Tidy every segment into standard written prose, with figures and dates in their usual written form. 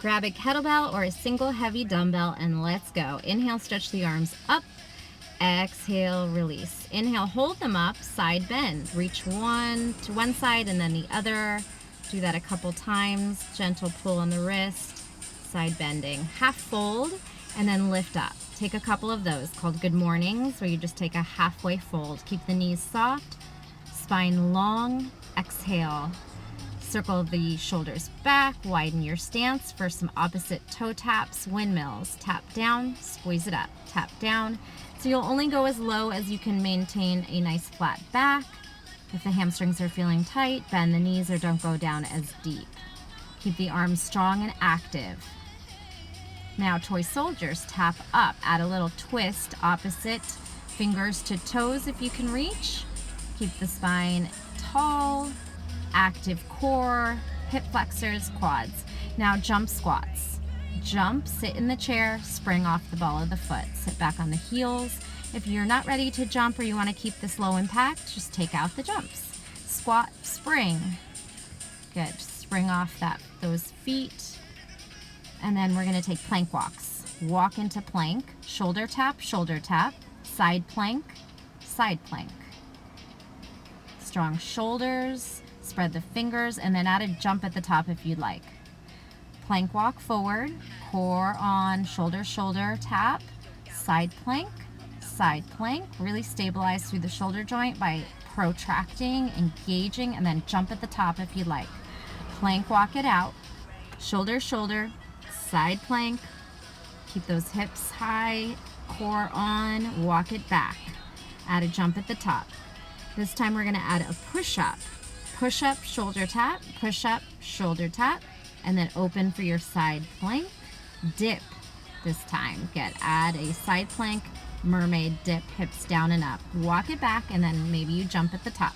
Grab a kettlebell or a single heavy dumbbell and let's go. Inhale, stretch the arms up. Exhale, release. Inhale, hold them up, side bend. Reach one to one side and then the other. Do that a couple times. Gentle pull on the wrist, side bending. Half fold and then lift up. Take a couple of those called good mornings, where you just take a halfway fold. Keep the knees soft, spine long. Exhale. Circle the shoulders back, widen your stance for some opposite toe taps, windmills. Tap down, squeeze it up, tap down. So you'll only go as low as you can maintain a nice flat back. If the hamstrings are feeling tight, bend the knees or don't go down as deep. Keep the arms strong and active. Now toy soldiers, tap up, add a little twist, opposite fingers to toes if you can reach. Keep the spine tall, active core, hip flexors, quads. Now jump squats. Jump, sit in the chair, spring off the ball of the foot. Sit back on the heels. If you're not ready to jump or you want to keep this low impact, just take out the jumps. Squat, spring. Good. Spring off those feet. And then we're going to take plank walks. Walk into plank, shoulder tap, side plank, side plank. Strong shoulders, spread the fingers, and then add a jump at the top if you'd like. Plank walk forward, core on, shoulder, tap, side plank, really stabilize through the shoulder joint by protracting, engaging, and then jump at the top if you'd like. Plank walk it out, shoulder, side plank, keep those hips high, core on, walk it back. Add a jump at the top. This time we're going to add a push-up. Push-up, shoulder tap, push-up, shoulder tap, and then open for your side plank. Dip this time. Add a side plank, mermaid dip, hips down and up. Walk it back, and then maybe you jump at the top.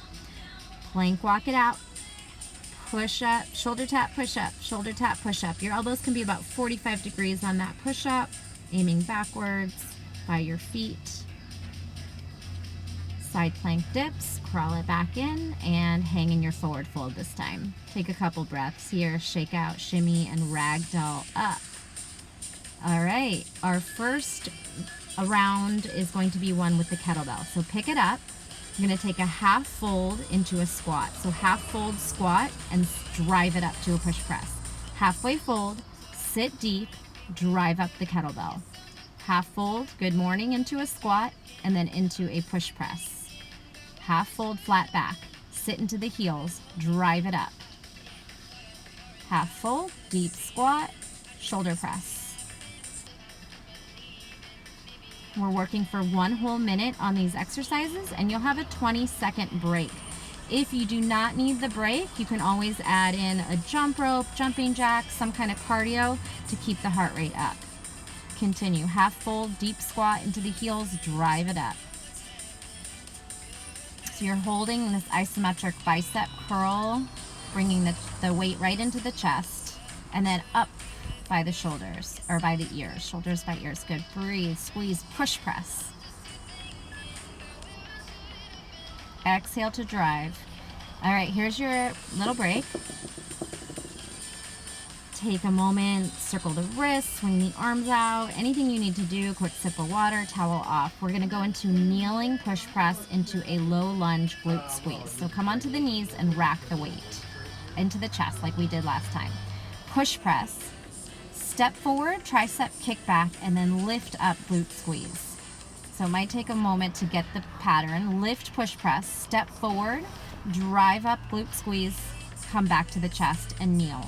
Plank walk it out. Push-up, shoulder tap, push-up, shoulder tap, push-up. Your elbows can be about 45 degrees on that push-up, aiming backwards by your feet. Side plank dips, crawl it back in, and hang in your forward fold this time. Take a couple breaths here, shake out, shimmy, and ragdoll up. All right, our first round is going to be one with the kettlebell. So pick it up. You're going to take a half fold into a squat. So half fold squat and drive it up to a push press. Halfway fold, sit deep, drive up the kettlebell. Half fold, good morning, into a squat, and then into a push press. Half fold, flat back, sit into the heels, drive it up. Half fold, deep squat, shoulder press. We're working for 1 whole minute on these exercises, and you'll have a 20-second break. If you do not need the break, you can always add in a jump rope, jumping jacks, some kind of cardio to keep the heart rate up. Continue. Half fold, deep squat into the heels, drive it up. So you're holding this isometric bicep curl, bringing the weight right into the chest, and then up by the shoulders, or by the ears. Shoulders by ears. Good. Breathe, squeeze, push press. Exhale to drive. All right, here's your little break. Take a moment, circle the wrists, swing the arms out, anything you need to do, quick sip of water, towel off. We're gonna go into kneeling push press into a low lunge glute squeeze. So come onto the knees and rack the weight into the chest like we did last time. Push press, step forward, tricep kick back, and then lift up glute squeeze. So it might take a moment to get the pattern. Lift, push press, step forward, drive up glute squeeze, come back to the chest and kneel.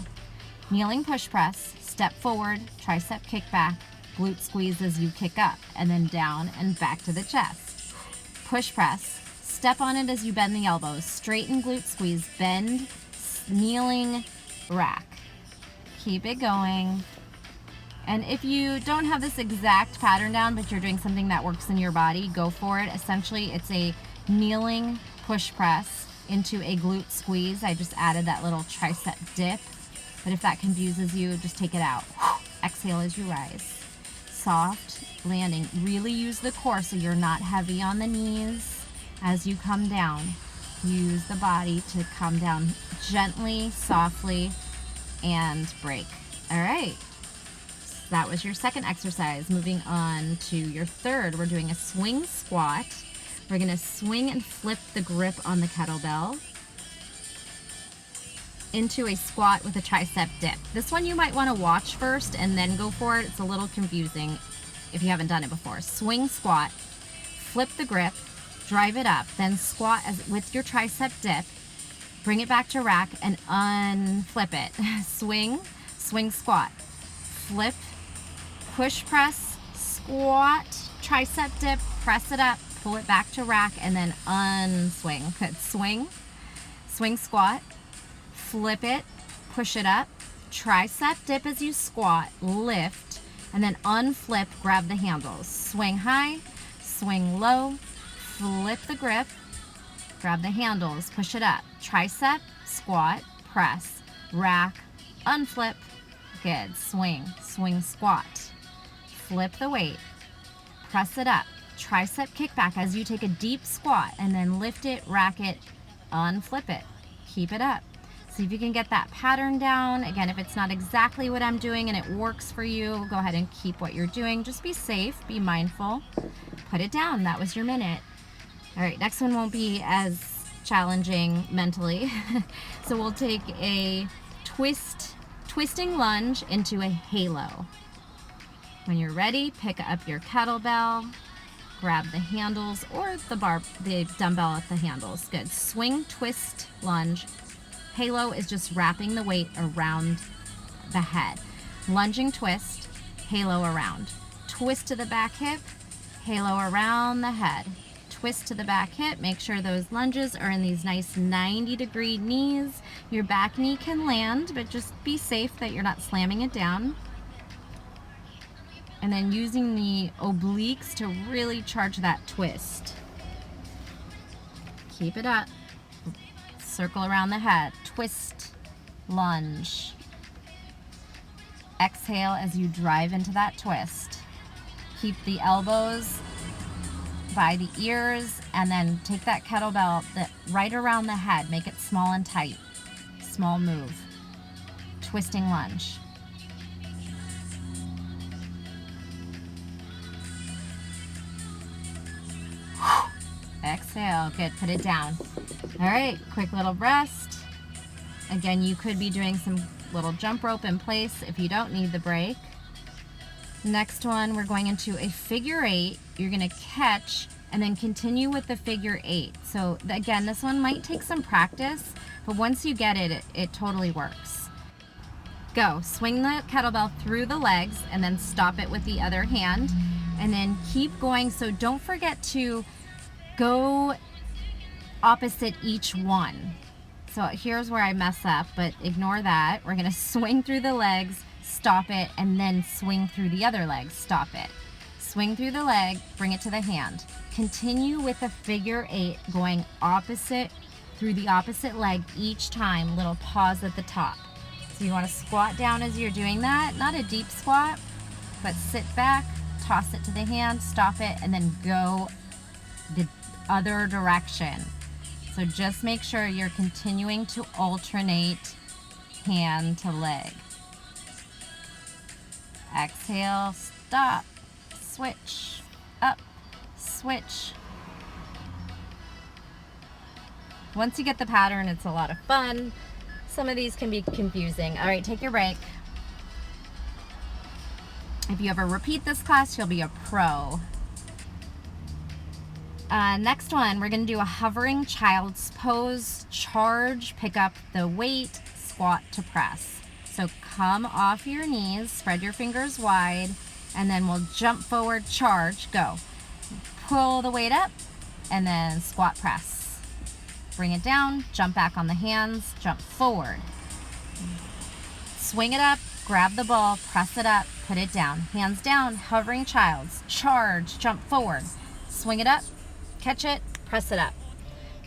Kneeling push press, step forward, tricep kick back, glute squeeze as you kick up, and then down and back to the chest. Push press, step on it as you bend the elbows, straighten glute squeeze, bend, kneeling, rack. Keep it going. And if you don't have this exact pattern down, but you're doing something that works in your body, go for it. Essentially, it's a kneeling push press into a glute squeeze. I just added that little tricep dip. But if that confuses you, just take it out. Exhale as you rise. Soft landing. Really use the core so you're not heavy on the knees as you come down. Use the body to come down gently, softly, and break. All right. That was your second exercise. Moving on to your third, we're doing a swing squat. We're going to swing and flip the grip on the kettlebell into a squat with a tricep dip. This one you might want to watch first and then go for it. It's a little confusing if you haven't done it before. Swing squat, flip the grip, drive it up, then squat with your tricep dip, bring it back to rack and unflip it. Swing squat, flip, push press, squat, tricep dip, press it up, pull it back to rack, and then unswing. Good. Swing squat, flip it, push it up, tricep dip as you squat, lift, and then unflip, grab the handles. Swing high, swing low, flip the grip, grab the handles, push it up, tricep, squat, press, rack, unflip. Good. Swing squat, flip the weight, press it up, tricep kick back as you take a deep squat, and then lift it, rack it, unflip it. Keep it up. See if you can get that pattern down. Again, if it's not exactly what I'm doing and it works for you, go ahead and keep what you're doing. Just be safe, be mindful. Put it down. That was your minute. All right, next one won't be as challenging mentally. So we'll take a twisting lunge into a halo. When you're ready, pick up your kettlebell, grab the handles or the dumbbell at the handles. Good. Swing, twist, lunge. Halo is just wrapping the weight around the head. Lunging twist, halo around. Twist to the back hip, halo around the head. Twist to the back hip. Make sure those lunges are in these nice 90-degree knees. Your back knee can land, but just be safe that you're not slamming it down. And then using the obliques to really charge that twist. Keep it up. Circle around the head. Twist, lunge. Exhale as you drive into that twist. Keep the elbows by the ears, and then take that kettlebell right around the head. Make it small and tight. Small move. Twisting lunge. Exhale. Good. Put it down. All right. Quick little rest. Again, you could be doing some little jump rope in place if you don't need the break. Next one, we're going into a figure 8. You're going to catch and then continue with the figure 8. So again, this one might take some practice, but once you get it, it totally works. Go. Swing the kettlebell through the legs and then stop it with the other hand, and then keep going. So don't forget to go opposite each one. So here's where I mess up, but ignore that. We're going to swing through the legs, stop it, and then swing through the other leg, stop it. Swing through the leg, bring it to the hand. Continue with the figure 8, going opposite through the opposite leg each time. Little pause at the top. So you want to squat down as you're doing that. Not a deep squat, but sit back, toss it to the hand, stop it, and then go the other direction. So just make sure you're continuing to alternate hand to leg. Exhale, stop, switch, up, switch. Once you get the pattern, it's a lot of fun. Some of these can be confusing. All right, take your break. If you ever repeat this class, you'll be a pro. Next one, we're going to do a hovering child's pose, charge, pick up the weight, squat to press. So come off your knees, spread your fingers wide, and then we'll jump forward, charge, go. Pull the weight up, and then squat press. Bring it down, jump back on the hands, jump forward. Swing it up, grab the ball, press it up, put it down. Hands down, hovering child's, charge, jump forward. Swing it up, catch it, press it up.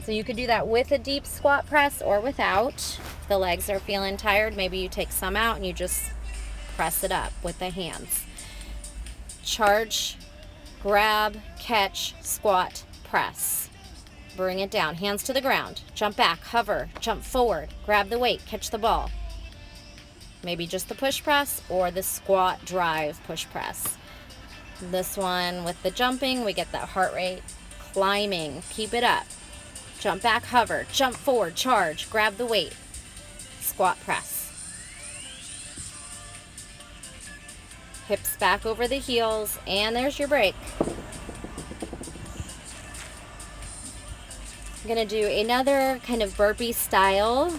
So you could do that with a deep squat press or without. If the legs are feeling tired, maybe you take some out and you just press it up with the hands. Charge, grab, catch, squat, press. Bring it down, hands to the ground, jump back, hover, jump forward, grab the weight, catch the ball. Maybe just the push press or the squat drive push press. This one with the jumping, we get that heart rate climbing. Keep it up. Jump back, hover, jump forward, charge, grab the weight. Squat press. Hips back over the heels, and there's your break. I'm going to do another kind of burpee style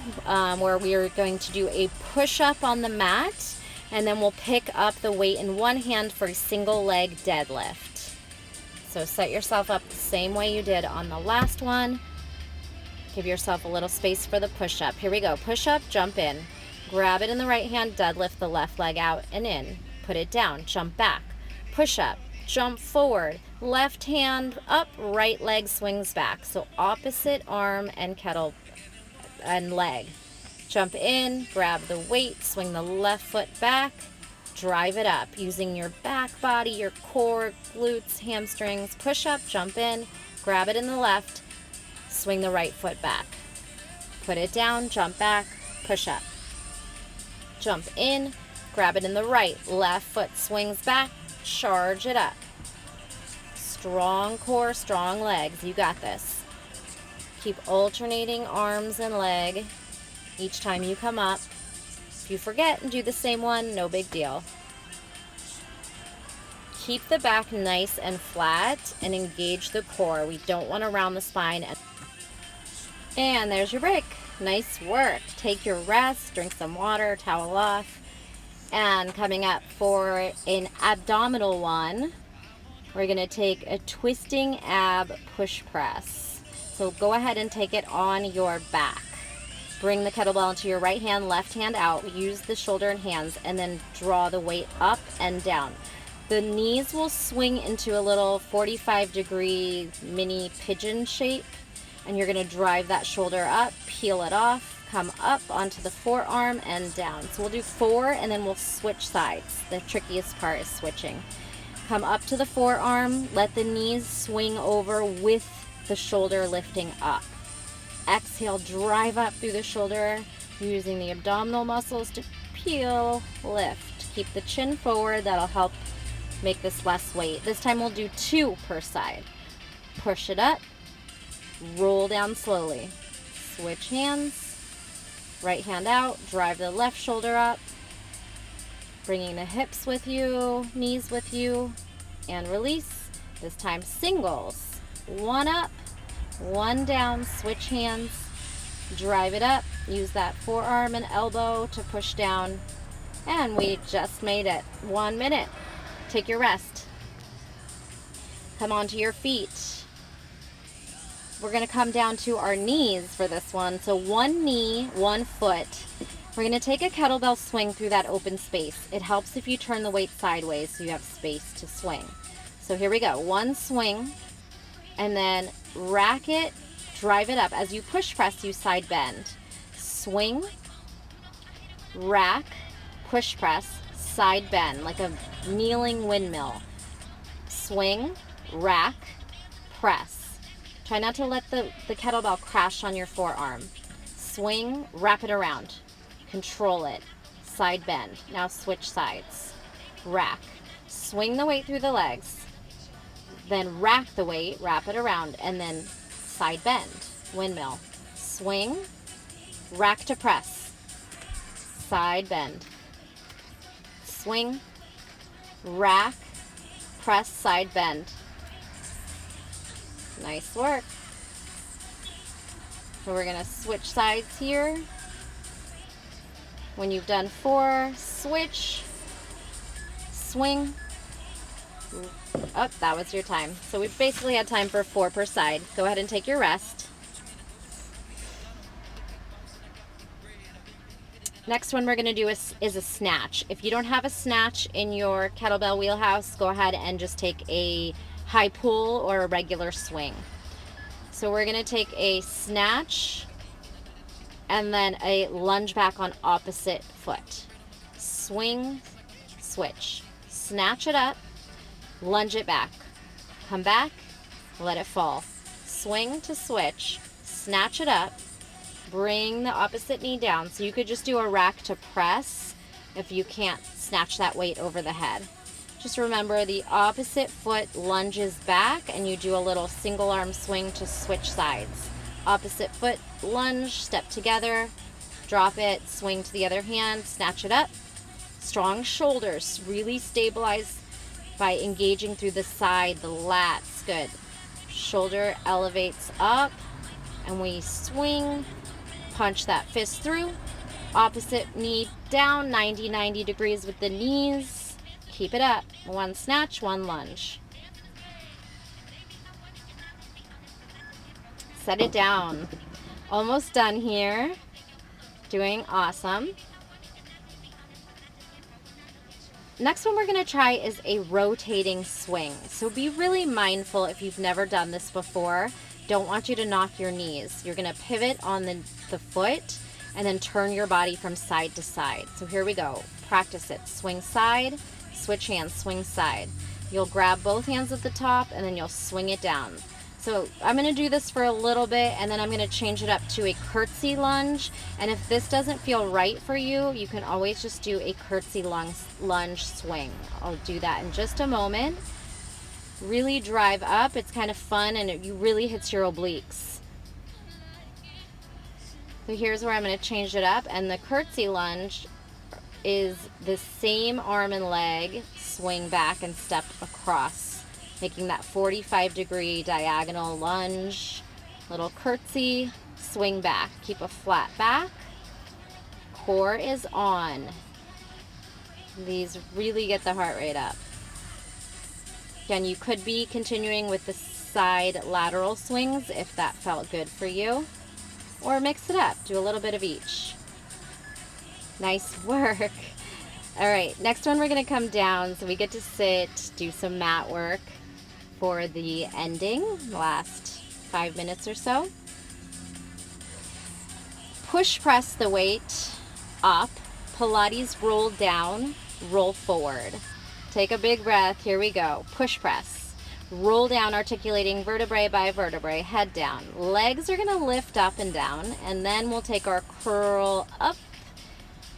where we are going to do a push-up on the mat, and then we'll pick up the weight in one hand for a single leg deadlift. So set yourself up the same way you did on the last one. Give yourself a little space for the push-up. Here we go. Push-up, jump in. Grab it in the right hand, deadlift the left leg out and in. Put it down, jump back. Push-up, jump forward. Left hand up, right leg swings back. So opposite arm and kettle and leg. Jump in, grab the weight, swing the left foot back, drive it up using your back body, your core, glutes, hamstrings. Push up, jump in, grab it in the left, swing the right foot back. Put it down, jump back, push up. Jump in, grab it in the right, left foot swings back, charge it up. Strong core, strong legs. You got this. Keep alternating arms and leg each time you come up. If you forget and do the same one, no big deal. Keep the back nice and flat and engage the core. We don't want to round the spine. And there's your break. Nice work. Take your rest, drink some water, towel off. And coming up for an abdominal one, we're going to take a twisting ab push press. So go ahead and take it on your back. Bring the kettlebell into your right hand, left hand out. Use the shoulder and hands, and then draw the weight up and down. The knees will swing into a little 45-degree mini pigeon shape, and you're going to drive that shoulder up, peel it off, come up onto the forearm and down. So we'll do 4, and then we'll switch sides. The trickiest part is switching. Come up to the forearm, let the knees swing over with the shoulder lifting up. Exhale, drive up through the shoulder using the abdominal muscles to peel, lift. Keep the chin forward, that'll help make this less weight. This time we'll do 2 per side. Push it up, roll down slowly. Switch hands, right hand out, drive the left shoulder up, bringing the hips with you, knees with you, and release. This time singles. 1 up, 1 down, switch hands, drive it up, use that forearm and elbow to push down, and we just made it. 1 minute. Take your rest. Come onto your feet. We're going to come down to our knees for this one. So 1 knee, 1 foot. We're going to take a kettlebell swing through that open space. It helps if you turn the weight sideways so you have space to swing. So here we go. 1 swing, and then rack it, drive it up. As you push press, you side bend. Swing, rack, push press, side bend, like a kneeling windmill. Swing, rack, press. Try not to let the kettlebell crash on your forearm. Swing, wrap it around. Control it. Side bend. Now switch sides. Rack. Swing the weight through the legs. Then rack the weight, wrap it around, and then side bend. Windmill. Swing. Rack to press. Side bend. Swing. Rack. Press, side bend. Nice work. So we're going to switch sides here. When you've done 4, switch, swing. Oh, that was your time. So we've basically had time for 4 per side. Go ahead and take your rest. Next one we're going to do is a snatch. If you don't have a snatch in your kettlebell wheelhouse, go ahead and just take a high pull or a regular swing. So we're going to take a snatch and then a lunge back on opposite foot. Swing, switch. Snatch it up, lunge it back. Come back, let it fall. Swing to switch, snatch it up, bring the opposite knee down. So you could just do a rack to press, if you can't snatch that weight over the head. Just remember the opposite foot lunges back and you do a little single arm swing to switch sides. Opposite foot lunge, step together, drop it, swing to the other hand, snatch it up. Strong shoulders, really stabilize by engaging through the side, the lats, good. Shoulder elevates up and we swing, punch that fist through. Opposite knee down, 90 degrees with the knees. Keep it up. One snatch, one lunge. Set it down. Almost done here. Doing awesome. Next one we're going to try is a rotating swing. So be really mindful if you've never done this before. Don't want you to knock your knees. You're going to pivot on the foot and then turn your body from side to side. So here we go. Practice it. Swing side, switch hands, swing side. You'll grab both hands at the top and then you'll swing it down. So I'm going to do this for a little bit and then I'm going to change it up to a curtsy lunge. And if this doesn't feel right for you, you can always just do a curtsy lunge swing. I'll do that in just a moment. Really drive up. It's kind of fun and it really hits your obliques. So here's where I'm going to change it up, and the curtsy lunge is the same arm and leg, swing back and step across, making that 45-degree diagonal lunge, little curtsy, swing back, keep a flat back, core is on. These really get the heart rate up. Again, you could be continuing with the side lateral swings if that felt good for you. Or mix it up, do a little bit of each. Nice work. All right, next one we're gonna come down so we get to sit, do some mat work for the ending, last 5 minutes or so. Push press the weight up, Pilates roll down, roll forward. Take a big breath, here we go. Push press. Roll down, articulating vertebrae by vertebrae, head down. Legs are gonna lift up and down, and then we'll take our curl up,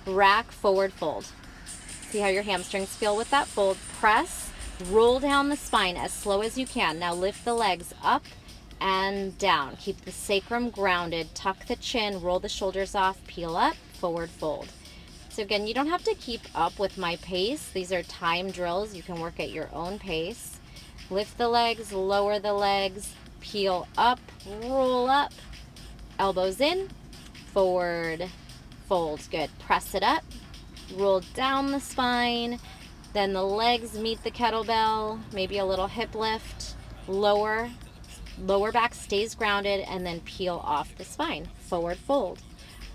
rack, forward fold. See how your hamstrings feel with that fold. Press, roll down the spine as slow as you can. Now lift the legs up and down. Keep the sacrum grounded, tuck the chin, roll the shoulders off, peel up, forward fold. So again, you don't have to keep up with my pace. These are time drills. You can work at your own pace. Lift the legs, lower the legs, peel up, roll up, elbows in, forward, fold. Good. Press it up, roll down the spine, then the legs meet the kettlebell, maybe a little hip lift, lower back stays grounded, and then peel off the spine. Forward fold,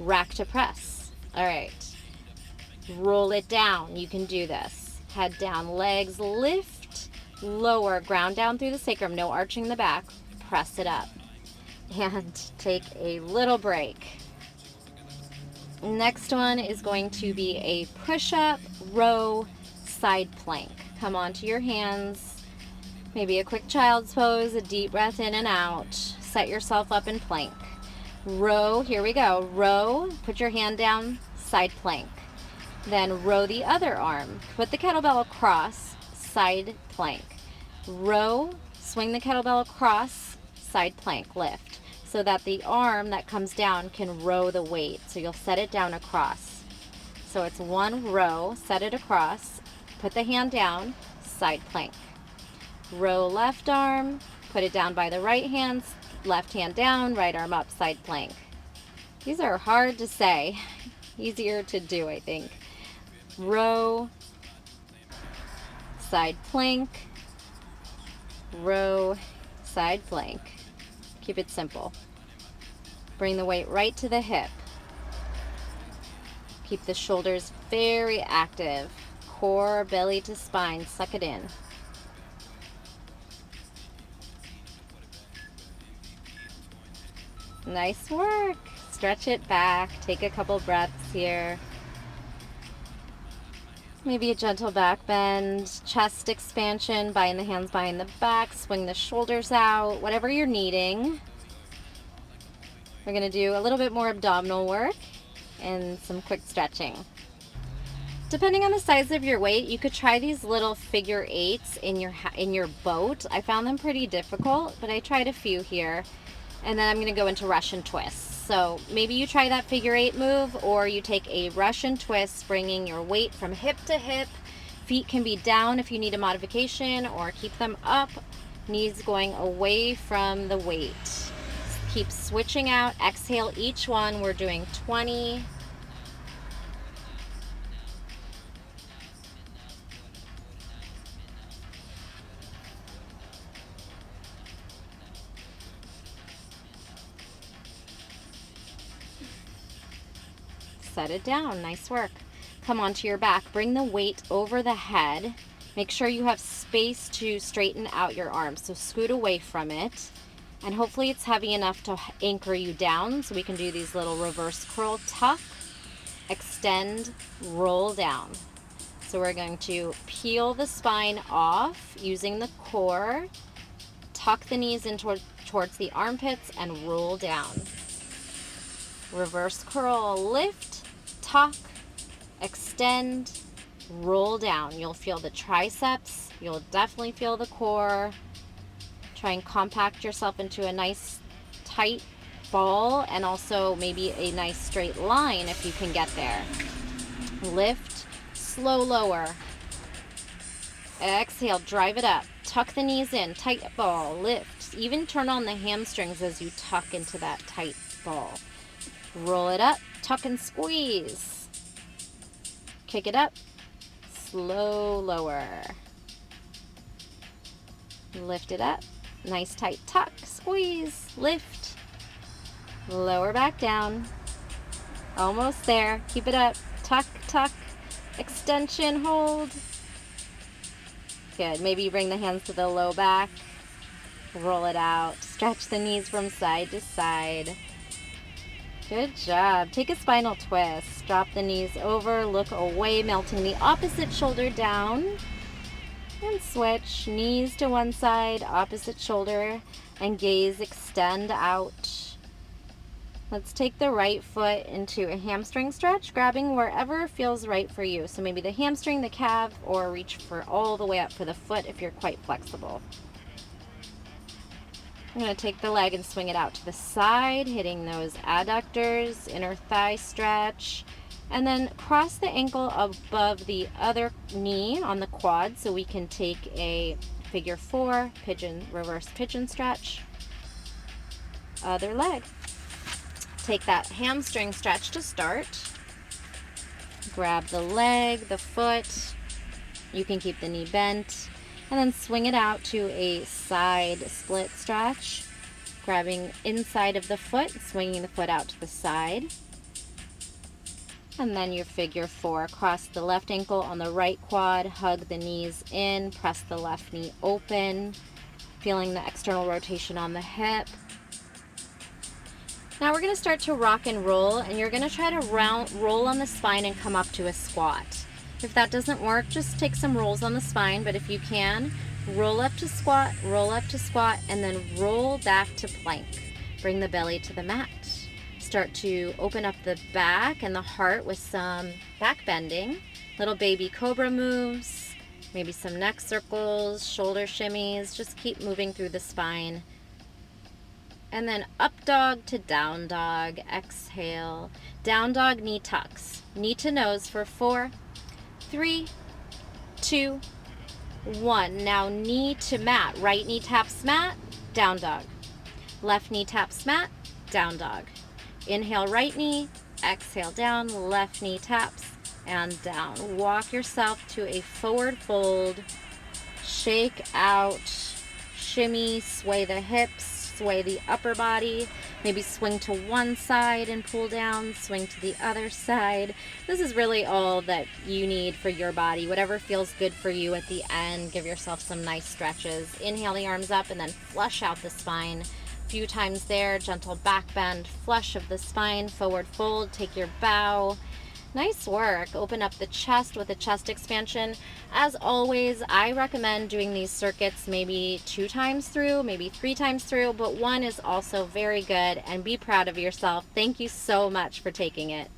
rack to press. All right. Roll it down. You can do this. Head down, legs lift, lower, ground down through the sacrum, no arching the back, press it up, and take a little break. Next one is going to be a push-up, row, side plank. Come onto your hands, maybe a quick child's pose, a deep breath in and out. Set yourself up in plank. Row, here we go. Row, put your hand down, side plank. Then row the other arm. Put the kettlebell across, side plank. Row, swing the kettlebell across, side plank, lift, so that the arm that comes down can row the weight. So you'll set it down across. So it's one row, set it across, put the hand down, side plank. Row left arm, put it down by the right hand, left hand down, right arm up, side plank. These are hard to say, easier to do, I think. Row, side plank, row, side plank. Keep it simple. Bring the weight right to the hip. Keep the shoulders very active. Core, belly to spine, suck it in. Nice work. Stretch it back. Take a couple breaths here. Maybe a gentle back bend, chest expansion, bind the hands behind the back, swing the shoulders out, whatever you're needing. We're going to do a little bit more abdominal work and some quick stretching. Depending on the size of your weight, you could try these little figure eights in your boat. I found them pretty difficult, but I tried a few here. And then I'm going to go into Russian twists. So maybe you try that figure eight move, or you take a Russian twist, bringing your weight from hip to hip. Feet can be down if you need a modification, or keep them up. Knees going away from the weight. Keep switching out. Exhale each one. We're doing 20. Set it down. Nice work. Come onto your back. Bring the weight over the head. Make sure you have space to straighten out your arms. So scoot away from it. And hopefully it's heavy enough to anchor you down. So we can do these little reverse curl, tuck, extend, roll down. So we're going to peel the spine off using the core. Tuck the knees in towards the armpits and roll down. Reverse curl, lift, tuck, extend, roll down. You'll feel the triceps. You'll definitely feel the core. Try and compact yourself into a nice tight ball, and also maybe a nice straight line if you can get there. Lift, slow lower. Exhale, drive it up. Tuck the knees in, tight ball, lift. Even turn on the hamstrings as you tuck into that tight ball. Roll it up, tuck and squeeze. Kick it up, slow lower. Lift it up, nice tight tuck, squeeze, lift. Lower back down. Almost there, keep it up, tuck, tuck, extension, hold. Good, maybe you bring the hands to the low back. Roll it out, stretch the knees from side to side. Good job. Take a spinal twist. Drop the knees over, look away, melting the opposite shoulder down. And switch. Knees to one side, opposite shoulder, and gaze extend out. Let's take the right foot into a hamstring stretch, grabbing wherever feels right for you. So maybe the hamstring, the calf, or reach for all the way up for the foot if you're quite flexible. I'm going to take the leg and swing it out to the side, hitting those adductors, inner thigh stretch, and then cross the ankle above the other knee on the quad so we can take a figure four, pigeon, reverse pigeon stretch. Other leg. Take that hamstring stretch to start. Grab the leg, the foot. You can keep the knee bent. And then swing it out to a side split stretch, grabbing inside of the foot, swinging the foot out to the side. And then your figure four, cross the left ankle on the right quad, hug the knees in, press the left knee open, feeling the external rotation on the hip. Now we're going to start to rock and roll, and you're going to try to roll on the spine and come up to a squat. If that doesn't work, just take some rolls on the spine, but if you can, roll up to squat, and then roll back to plank. Bring the belly to the mat. Start to open up the back and the heart with some back bending, little baby cobra moves, maybe some neck circles, shoulder shimmies. Just keep moving through the spine. And then up dog to down dog. Exhale. Down dog, knee tucks. Knee to nose for 4, 3, 2, 1. Now knee to mat. Right knee taps mat, down dog. Left knee taps mat, down dog. Inhale, right knee, exhale down, left knee taps, and down. Walk yourself to a forward fold. Shake out, shimmy, sway the hips, sway the upper body. Maybe swing to one side and pull down, swing to the other side. This is really all that you need for your body. Whatever feels good for you at the end. Give yourself some nice stretches. Inhale the arms up and then flush out the spine. A few times there, gentle back bend, flush of the spine, forward fold, take your bow. Nice work. Open up the chest with a chest expansion. As always, I recommend doing these circuits maybe 2 times through, maybe 3 times through, but 1 is also very good, and be proud of yourself. Thank you so much for taking it.